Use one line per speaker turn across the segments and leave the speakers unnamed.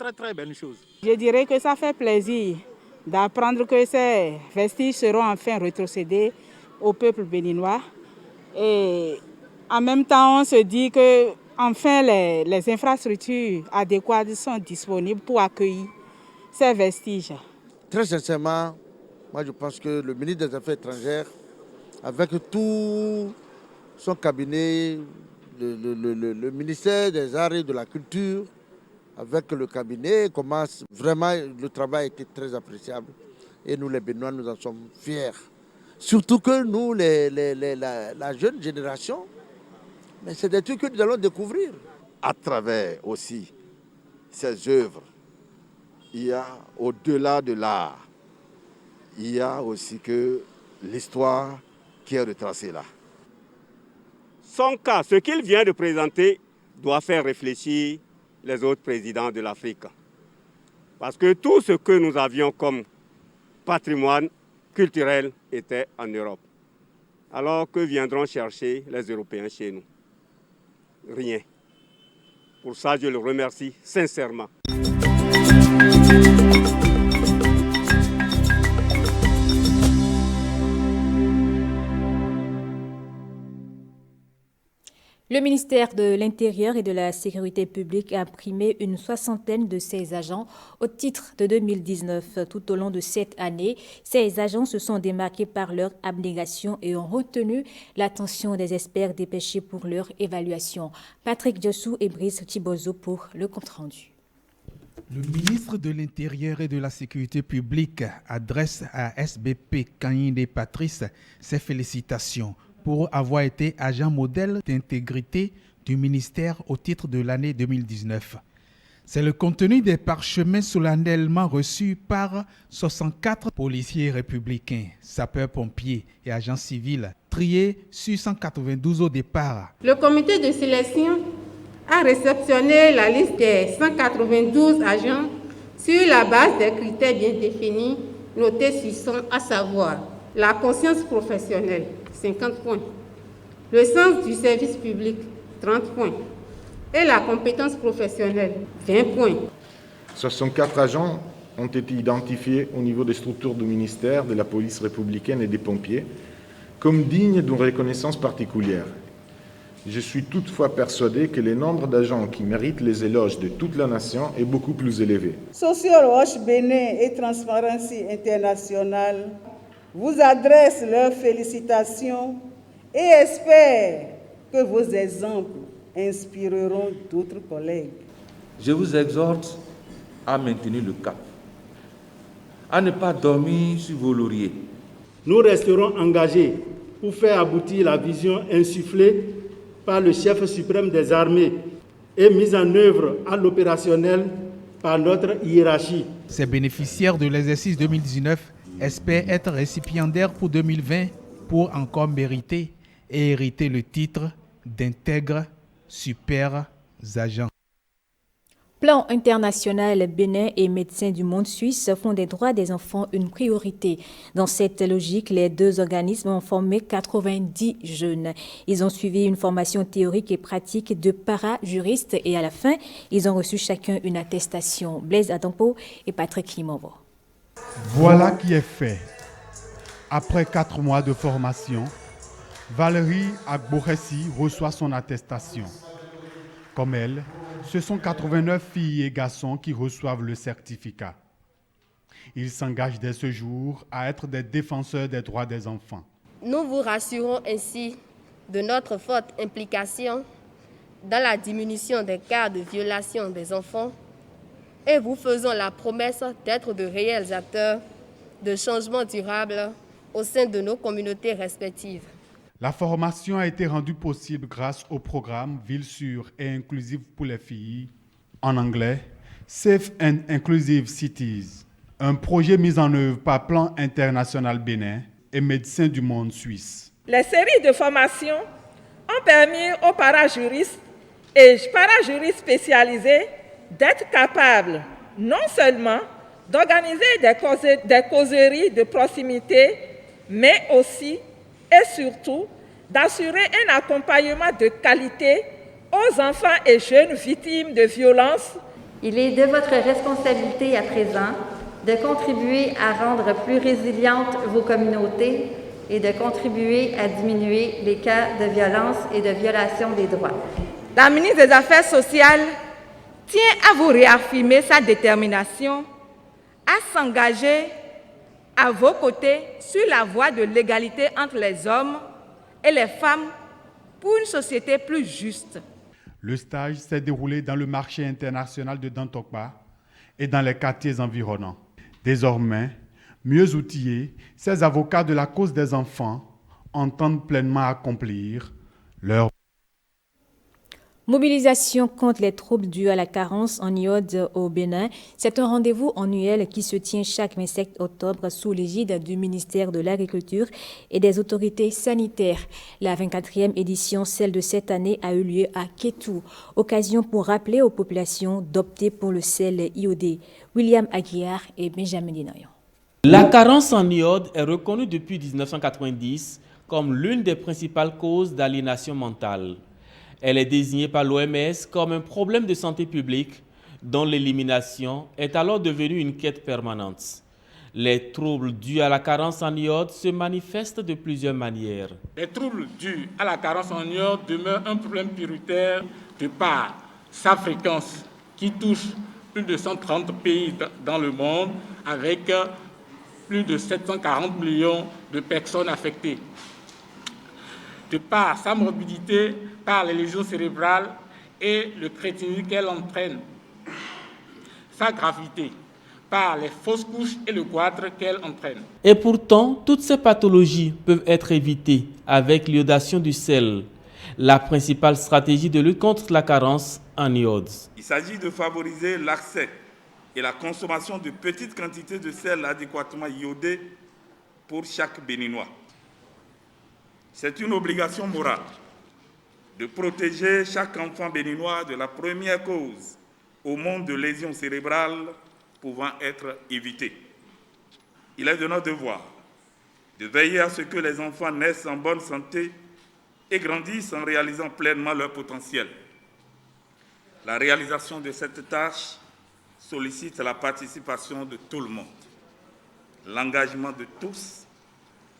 très belle chose.
Je dirais que ça fait plaisir d'apprendre que ces vestiges seront enfin rétrocédés au peuple béninois. Et en même temps, on se dit que enfin les infrastructures adéquates sont disponibles pour accueillir ces vestiges.
Très sincèrement, moi je pense que le ministre des Affaires étrangères, avec tout son cabinet, le ministère des Arts et de la Culture, avec le cabinet, commence vraiment, le travail a été très appréciable. Et nous les Béninois, nous en sommes fiers. Surtout que nous, la jeune génération, mais c'est des trucs que nous allons découvrir.
À travers aussi ces œuvres, il y a au-delà de l'art, il y a aussi que l'histoire qui est retracée là.
Son cas, ce qu'il vient de présenter, doit faire réfléchir les autres présidents de l'Afrique. Parce que tout ce que nous avions comme patrimoine culturel était en Europe. Alors que viendront chercher les Européens chez nous? Rien. Pour ça, je le remercie sincèrement.
Le ministère de l'Intérieur et de la Sécurité publique a primé une soixantaine de ses agents au titre de 2019. Tout au long de cette année, ces agents se sont démarqués par leur abnégation et ont retenu l'attention des experts dépêchés pour leur évaluation. Patrick Diossou et Brice Thibozo pour le compte-rendu.
Le ministre de l'Intérieur et de la Sécurité publique adresse à SBP Kanyinde Patrice ses félicitations pour avoir été agent modèle d'intégrité du ministère au titre de l'année 2019. C'est le contenu des parchemins solennellement reçus par 64 policiers républicains, sapeurs-pompiers et agents civils, triés sur 192 au départ.
Le comité de sélection a réceptionné la liste des 192 agents sur la base des critères bien définis, notés sur 100, à savoir la conscience professionnelle, 50 points, le sens du service public, 30 points, et la compétence professionnelle, 20 points.
64 agents ont été identifiés au niveau des structures du ministère, de la police républicaine et des pompiers comme dignes d'une reconnaissance particulière. Je suis toutefois persuadé que le nombre d'agents qui méritent les éloges de toute la nation est beaucoup plus élevé.
Social Watch Bénin et Transparency International vous adressent leurs félicitations et espèrent que vos exemples inspireront d'autres collègues.
Je vous exhorte à maintenir le cap, à ne pas dormir sur vos lauriers.
Nous resterons engagés pour faire aboutir la vision insufflée par le chef suprême des armées et mise en œuvre à l'opérationnel par notre hiérarchie.
Ces bénéficiaires de l'exercice 2019 espèrent être récipiendaires pour 2020 pour encore mériter et hériter le titre d'intègres super agents.
Plan international, Bénin et Médecins du monde suisse font des droits des enfants une priorité. Dans cette logique, les deux organismes ont formé 90 jeunes. Ils ont suivi une formation théorique et pratique de para-juristes et à la fin, ils ont reçu chacun une attestation. Blaise Adampo et Patrick Limonvo.
Voilà qui est fait. Après 4 mois de formation, Valérie Agboressi reçoit son attestation. Comme elle, ce sont 89 filles et garçons qui reçoivent le certificat. Ils s'engagent dès ce jour à être des défenseurs des droits des enfants.
Nous vous rassurons ainsi de notre forte implication dans la diminution des cas de violation des enfants et vous faisons la promesse d'être de réels acteurs de changement durable au sein de nos communautés respectives.
La formation a été rendue possible grâce au programme Ville sûre et inclusive pour les filles, en anglais Safe and Inclusive Cities, un projet mis en œuvre par Plan International Bénin et Médecins du monde suisse.
Les séries de formation ont permis aux parajuristes et parajuristes spécialisés d'être capables non seulement d'organiser des causeries de proximité, mais aussi et surtout d'assurer un accompagnement de qualité aux enfants et jeunes victimes de violences
Il est de votre responsabilité à présent de contribuer à rendre plus résilientes vos communautés et de contribuer à diminuer les cas de violence et de violation des droits.
La ministre des Affaires sociales tient à vous réaffirmer sa détermination à s'engager à vos côtés sur la voie de l'égalité entre les hommes et les femmes pour une société plus juste.
Le stage s'est déroulé dans le marché international de Dantokba et dans les quartiers environnants. Désormais, mieux outillés, ces avocats de la cause des enfants entendent pleinement accomplir leur
Mobilisation contre les troubles dus à la carence en iode au Bénin. C'est un rendez-vous annuel qui se tient chaque 27 octobre sous l'égide du ministère de l'Agriculture et des autorités sanitaires. La 24e édition, celle de cette année, a eu lieu à Kétou. Occasion pour rappeler aux populations d'opter pour le sel iodé. William Aguiar et Benjamin Dinayon.
La carence en iode est reconnue depuis 1990 comme l'une des principales causes d'aliénation mentale. Elle est désignée par l'OMS comme un problème de santé publique dont l'élimination est alors devenue une quête permanente. Les troubles dus à la carence en iode se manifestent de plusieurs manières.
Les troubles dus à la carence en iode demeurent un problème prioritaire de par sa fréquence qui touche plus de 130 pays dans le monde avec plus de 740 millions de personnes affectées. De par sa morbidité, par les lésions cérébrales et le crétinisme qu'elle entraîne, sa gravité, par les fausses couches et le goitre qu'elle entraîne.
Et pourtant, toutes ces pathologies peuvent être évitées avec l'iodation du sel, la principale stratégie de lutte contre la carence en iode.
Il s'agit de favoriser l'accès et la consommation de petites quantités de sel adéquatement iodé pour chaque Béninois. C'est une obligation morale de protéger chaque enfant béninois de la première cause au monde de lésions cérébrales pouvant être évitées. Il est de notre devoir de veiller à ce que les enfants naissent en bonne santé et grandissent en réalisant pleinement leur potentiel. La réalisation de cette tâche sollicite la participation de tout le monde, l'engagement de tous,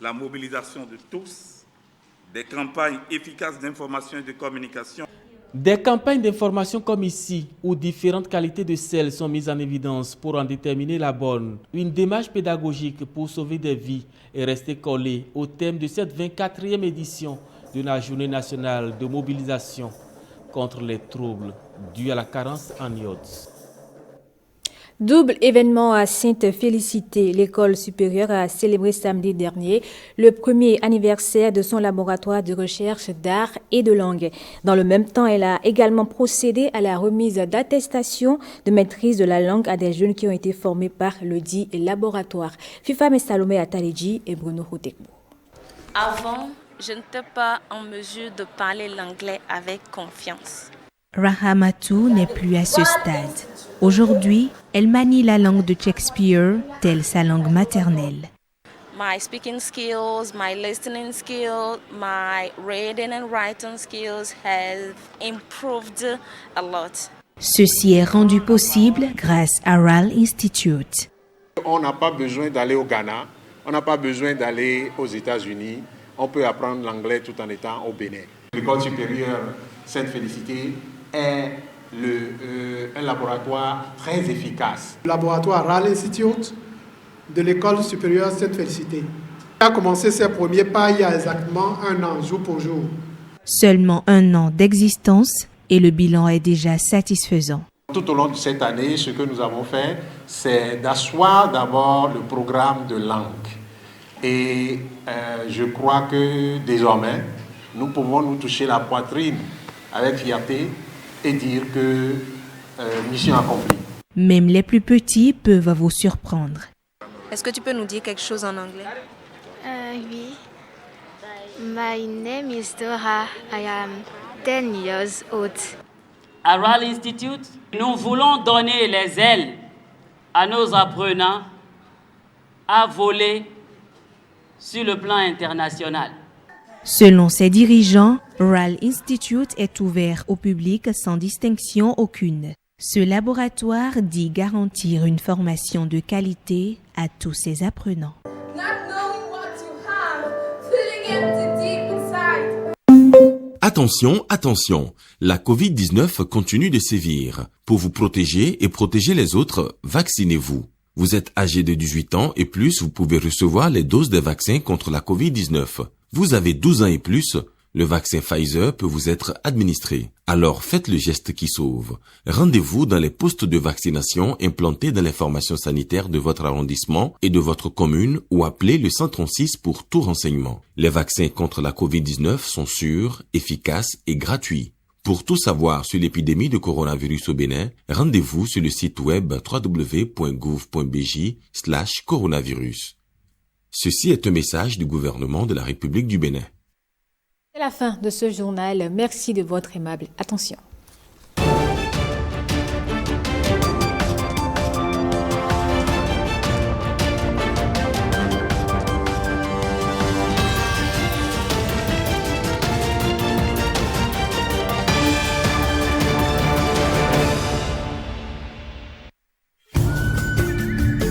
la mobilisation de tous, des campagnes efficaces d'information et de communication.
Des campagnes d'information comme ici, où différentes qualités de sel sont mises en évidence pour en déterminer la bonne. Une démarche pédagogique pour sauver des vies est restée collée au thème de cette 24e édition de la Journée nationale de mobilisation contre les troubles dus à la carence en iode.
Double événement à Sainte-Félicité. L'école supérieure a célébré samedi dernier le premier anniversaire de son laboratoire de recherche d'art et de langue. Dans le même temps, elle a également procédé à la remise d'attestation de maîtrise de la langue à des jeunes qui ont été formés par le dit laboratoire. Fifam Salomé Ataledji et Bruno Routekbo.
Avant, je n'étais pas en mesure de parler l'anglais avec confiance.
Rahamatou n'est plus à ce stade. Aujourd'hui, elle manie la langue de Shakespeare, telle sa langue maternelle.
My speaking skills, my listening skills, my reading and writing skills have improved a lot.
Ceci est rendu possible grâce à RAL Institute.
On n'a pas besoin d'aller au Ghana, on n'a pas besoin d'aller aux États-Unis. On peut apprendre l'anglais tout en étant au Bénin. L'école supérieure Sainte-Félicité est un laboratoire très efficace.
Le laboratoire RAL Institute de l'école supérieure Sainte-Félicité a commencé ses premiers pas il y a exactement 1 an, jour pour jour.
Seulement 1 an d'existence et le bilan est déjà satisfaisant.
Tout au long de cette année, ce que nous avons fait, c'est d'asseoir d'abord le programme de langue. Et je crois que désormais, nous pouvons nous toucher la poitrine avec fierté et dire que mission accomplie.
Même les plus petits peuvent vous surprendre.
Est-ce que tu peux nous dire quelque chose en anglais?
Oui. My name is Dora. I am 10 years old.
À RAL Institute, nous voulons donner les ailes à nos apprenants à voler sur le plan international.
Selon ses dirigeants, RAL Institute est ouvert au public sans distinction aucune. Ce laboratoire dit garantir une formation de qualité à tous ses apprenants.
Attention, attention, la Covid-19 continue de sévir. Pour vous protéger et protéger les autres, vaccinez-vous. Vous êtes âgé de 18 ans et plus, vous pouvez recevoir les doses des vaccins contre la Covid-19. Vous avez 12 ans et plus, le vaccin Pfizer peut vous être administré. Alors faites le geste qui sauve. Rendez-vous dans les postes de vaccination implantés dans les formations sanitaires de votre arrondissement et de votre commune ou appelez le 136 pour tout renseignement. Les vaccins contre la Covid-19 sont sûrs, efficaces et gratuits. Pour tout savoir sur l'épidémie de coronavirus au Bénin, rendez-vous sur le site web www.gouv.bj/coronavirus. Ceci est un message du gouvernement de la République du Bénin.
C'est la fin de ce journal. Merci de votre aimable attention.